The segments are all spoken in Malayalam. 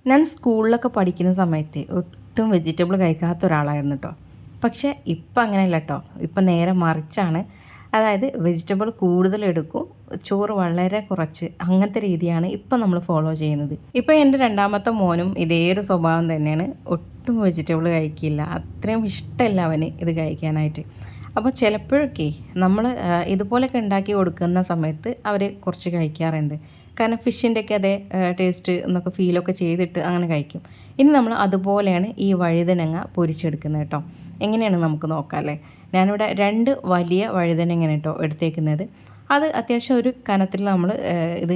ഞാൻ സ്കൂളിലൊക്കെ പഠിക്കുന്ന സമയത്ത് ഒട്ടും വെജിറ്റബിൾ കഴിക്കാത്ത ഒരാളായിരുന്നു കേട്ടോ. പക്ഷേ ഇപ്പം അങ്ങനെയല്ല കേട്ടോ. ഇപ്പം നേരെ മറിച്ചാണ്. അതായത് വെജിറ്റബിൾ കൂടുതൽ എടുക്കും, ചോറ് വളരെ കുറച്ച്, അങ്ങനത്തെ രീതിയാണ് ഇപ്പം നമ്മൾ ഫോളോ ചെയ്യുന്നത്. ഇപ്പം എൻ്റെ രണ്ടാമത്തെ മോനും ഇതേ ഒരു സ്വഭാവം തന്നെയാണ്. ഒട്ടും വെജിറ്റബിൾ കഴിക്കില്ല, അത്രയും ഇഷ്ടമല്ല അവന് ഇത് കഴിക്കാനായിട്ട്. അപ്പോൾ ചിലപ്പോഴൊക്കെ നമ്മൾ ഇതുപോലെയൊക്കെ ഉണ്ടാക്കി കൊടുക്കുന്ന സമയത്ത് അവർ കുറച്ച് കഴിക്കാറുണ്ട്. കാരണം ഫിഷിൻ്റെയൊക്കെ അതേ ടേസ്റ്റ് എന്നൊക്കെ ഫീലൊക്കെ ചെയ്തിട്ട് അങ്ങനെ കഴിക്കും. ഇനി നമ്മൾ അതുപോലെയാണ് ഈ വഴുതനങ്ങ പൊരിച്ചെടുക്കുന്നത് കേട്ടോ. എങ്ങനെയാണ് നമുക്ക് നോക്കാം അല്ലേ. ഞാനിവിടെ 2 വലിയ വഴുതനങ്ങയാണ് കേട്ടോ എടുത്തേക്കുന്നത്. അത് അത്യാവശ്യം ഒരു കനത്തിൽ നമ്മൾ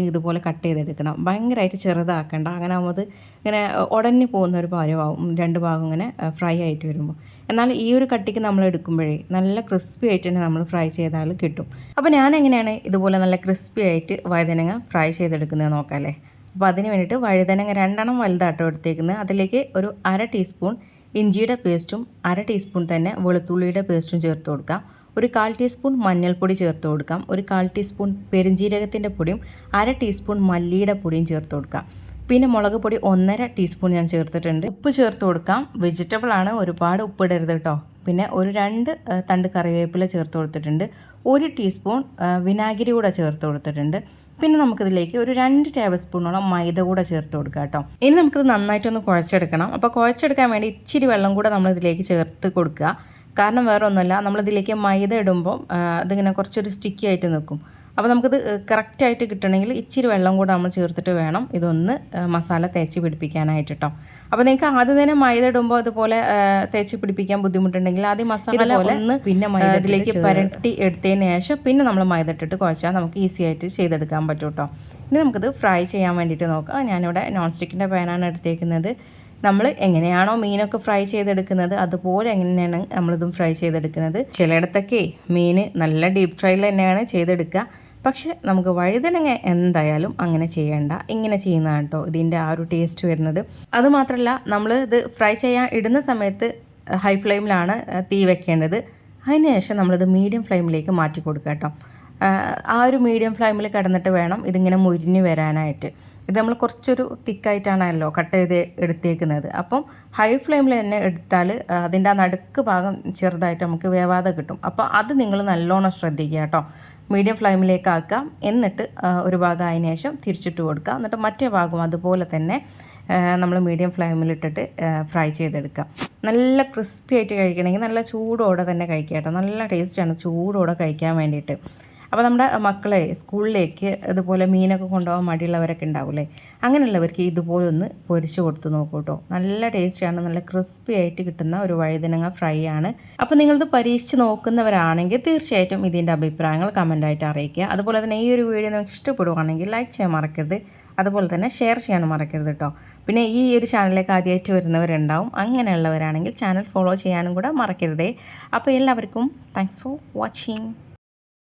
ഇതുപോലെ കട്ട് ചെയ്തെടുക്കണം. ഭയങ്കരമായിട്ട് ചെറുതാക്കണ്ട, അങ്ങനെ ആകുമ്പോൾ അത് ഇങ്ങനെ ഉടഞ്ഞു പോകുന്ന ഒരു പാചകമാവും 2 ഭാഗം ഇങ്ങനെ ഫ്രൈ ആയിട്ട് വരുമ്പോൾ. എന്നാൽ ഈ ഒരു കട്ടിക്ക് നമ്മൾ എടുക്കുമ്പോഴേ നല്ല ക്രിസ്പി ആയിട്ട് തന്നെ നമ്മൾ ഫ്രൈ ചെയ്താൽ കിട്ടും. അപ്പോൾ ഞാൻ എങ്ങനെയാണ് ഇതുപോലെ നല്ല ക്രിസ്പി ആയിട്ട് വഴുതനങ്ങ ഫ്രൈ ചെയ്തെടുക്കുന്നത് നോക്കാം അല്ലേ. അപ്പോൾ അതിന് വേണ്ടിയിട്ട് വഴുതനങ്ങ 2 എണ്ണം വലുതാട്ടോ എടുത്തേക്കുന്നത്. അതിലേക്ക് ഒരു 1/2 ടീസ്പൂൺ ഇഞ്ചിയുടെ പേസ്റ്റും 1/2 ടീസ്പൂൺ തന്നെ വെളുത്തുള്ളിയുടെ പേസ്റ്റും ചേർത്ത് കൊടുക്കാം. ഒരു 1/4 ടീസ്പൂൺ മഞ്ഞൾപ്പൊടി ചേർത്ത് കൊടുക്കാം. ഒരു 1/4 ടീസ്പൂൺ പെരുംജീരകത്തിൻ്റെ പൊടിയും 1/2 ടീസ്പൂൺ മല്ലിയുടെ പൊടിയും ചേർത്ത് കൊടുക്കാം. പിന്നെ മുളക് പൊടി 1/2 ടീസ്പൂൺ ഞാൻ ചേർത്തിട്ടുണ്ട്. ഉപ്പ് ചേർത്ത് കൊടുക്കാം. വെജിറ്റബിളാണ്, ഒരുപാട് ഉപ്പിടരുത് കേട്ടോ. പിന്നെ ഒരു 2 തണ്ട് കറിവേപ്പില ചേർത്ത് കൊടുത്തിട്ടുണ്ട്. 1 ടീസ്പൂൺ വിനാഗിരി കൂടെ ചേർത്ത് കൊടുത്തിട്ടുണ്ട്. പിന്നെ നമുക്കിതിലേക്ക് ഒരു 2 ടേബിൾ സ്പൂണോളം മൈദ കൂടെ ചേർത്ത് കൊടുക്കുക കേട്ടോ. ഇനി നമുക്കിത് നന്നായിട്ടൊന്ന് കുഴച്ചെടുക്കണം. അപ്പോൾ കുഴച്ചെടുക്കാൻ വേണ്ടി ഇച്ചിരി വെള്ളം കൂടെ നമ്മളിതിലേക്ക് ചേർത്ത് കൊടുക്കുക. കാരണം വേറെ ഒന്നുമല്ല, നമ്മളിതിലേക്ക് മൈദ ഇടുമ്പോൾ അതിങ്ങനെ കുറച്ചൊരു സ്റ്റിക്കി ആയിട്ട് നിൽക്കും. അപ്പോൾ നമുക്കിത് കറക്റ്റായിട്ട് കിട്ടണമെങ്കിൽ ഇച്ചിരി വെള്ളം കൂടെ നമ്മൾ ചേർത്തിട്ട് വേണം ഇതൊന്ന് മസാല തേച്ച് പിടിപ്പിക്കാനായിട്ട് കേട്ടോ. അപ്പോൾ നിങ്ങൾക്ക് ആദ്യം തന്നെ മൈദ ഇടുമ്പോൾ അതുപോലെ തേച്ച് പിടിപ്പിക്കാൻ ബുദ്ധിമുട്ടുണ്ടെങ്കിൽ ആദ്യം മസാല പോലെ ഒന്ന് പിന്നെ മൈദ ഇതിലേക്ക് പരട്ടി എടുത്തതിന് ശേഷം പിന്നെ നമ്മൾ മൈദ ഇട്ടിട്ട് കുഴച്ചാൽ നമുക്ക് ഈസി ആയിട്ട് ചെയ്തെടുക്കാൻ പറ്റും കേട്ടോ. ഇനി നമുക്കിത് ഫ്രൈ ചെയ്യാൻ വേണ്ടിയിട്ട് നോക്കാം. ഞാനിവിടെ നോൺ സ്റ്റിക്കിൻ്റെ പാനാണ് എടുത്തേക്കുന്നത്. നമ്മൾ എങ്ങനെയാണോ മീനൊക്കെ ഫ്രൈ ചെയ്തെടുക്കുന്നത് അതുപോലെ എങ്ങനെയാണ് നമ്മളിതും ഫ്രൈ ചെയ്തെടുക്കുന്നത്. ചിലയിടത്തൊക്കെ മീൻ നല്ല ഡീപ്പ് ഫ്രൈയിൽ തന്നെയാണ് ചെയ്തെടുക്കുക. പക്ഷെ നമുക്ക് വഴുതനങ്ങ എന്തായാലും അങ്ങനെ ചെയ്യേണ്ട, ഇങ്ങനെ ചെയ്യുന്നതാണ് കേട്ടോ ഇതിൻ്റെ ആ ഒരു ടേസ്റ്റ് വരുന്നത്. അതുമാത്രമല്ല, നമ്മൾ ഇത് ഫ്രൈ ചെയ്യാൻ ഇടുന്ന സമയത്ത് ഹൈ ഫ്ലെയിമിലാണ് തീ വെക്കേണ്ടത്. അതിനുശേഷം നമ്മളിത് മീഡിയം ഫ്ലെയിമിലേക്ക് മാറ്റി കൊടുക്കുക കേട്ടോ. ആ ഒരു മീഡിയം ഫ്ലെയിമിൽ കിടന്നിട്ട് വേണം ഇതിങ്ങനെ മുരിഞ്ഞ് വരാനായിട്ട്. ഇത് നമ്മൾ കുറച്ചൊരു തിക്കായിട്ടാണല്ലോ കട്ട് ചെയ്ത് എടുത്തേക്കുന്നത്. അപ്പം ഹൈ ഫ്ലെയിമിൽ തന്നെ എടുത്താൽ അതിൻ്റെ ആ നടുക്ക് ഭാഗം ചെറുതായിട്ട് നമുക്ക് വേവാതെ കിട്ടും. അപ്പോൾ അത് നിങ്ങൾ നല്ലോണം ശ്രദ്ധിക്കുക കേട്ടോ. മീഡിയം ഫ്ലെയിമിലേക്ക് ആക്കാം. എന്നിട്ട് ഒരു ഭാഗം അതിന് ശേഷം തിരിച്ചിട്ട് കൊടുക്കുക. എന്നിട്ട് മറ്റേ ഭാഗം അതുപോലെ തന്നെ നമ്മൾ മീഡിയം ഫ്ലെയിമിലിട്ടിട്ട് ഫ്രൈ ചെയ്തെടുക്കുക. നല്ല ക്രിസ്പി ആയിട്ട് കഴിക്കണമെങ്കിൽ നല്ല ചൂടോടെ തന്നെ കഴിക്കുക കേട്ടോ. നല്ല ടേസ്റ്റാണ് ചൂടോടെ കഴിക്കാൻ വേണ്ടിയിട്ട്. അപ്പോൾ നമ്മുടെ മക്കളെ സ്കൂളിലേക്ക് ഇതുപോലെ മീനൊക്കെ കൊണ്ടുപോകാൻ മടിയുള്ളവരൊക്കെ ഉണ്ടാവില്ലേ, അങ്ങനെയുള്ളവർക്ക് ഇതുപോലെ ഒന്ന് പൊരിച്ച് കൊടുത്ത് നോക്കൂ കേട്ടോ. നല്ല ടേസ്റ്റാണ്, നല്ല ക്രിസ്പി ആയിട്ട് കിട്ടുന്ന ഒരു വഴുതനങ്ങ ഫ്രൈ ആണ്. അപ്പോൾ നിങ്ങളിത് പരീക്ഷിച്ച് നോക്കുന്നവരാണെങ്കിൽ തീർച്ചയായിട്ടും ഇതിൻ്റെ അഭിപ്രായങ്ങൾ കമൻറ്റായിട്ട് അറിയിക്കുക. അതുപോലെ തന്നെ ഈ ഒരു വീഡിയോ നിങ്ങൾക്ക് ഇഷ്ടപ്പെടുകയാണെങ്കിൽ ലൈക്ക് ചെയ്യാൻ മറക്കരുത്. അതുപോലെ തന്നെ ഷെയർ ചെയ്യാനും മറക്കരുത് കേട്ടോ. പിന്നെ ഈ ഒരു ചാനലിലേക്ക് ആദ്യമായിട്ട് വരുന്നവരുണ്ടാവും, അങ്ങനെയുള്ളവരാണെങ്കിൽ ചാനൽ ഫോളോ ചെയ്യാനും കൂടെ മറക്കരുതേ. അപ്പോൾ എല്ലാവർക്കും താങ്ക്സ് ഫോർ വാച്ചിങ്.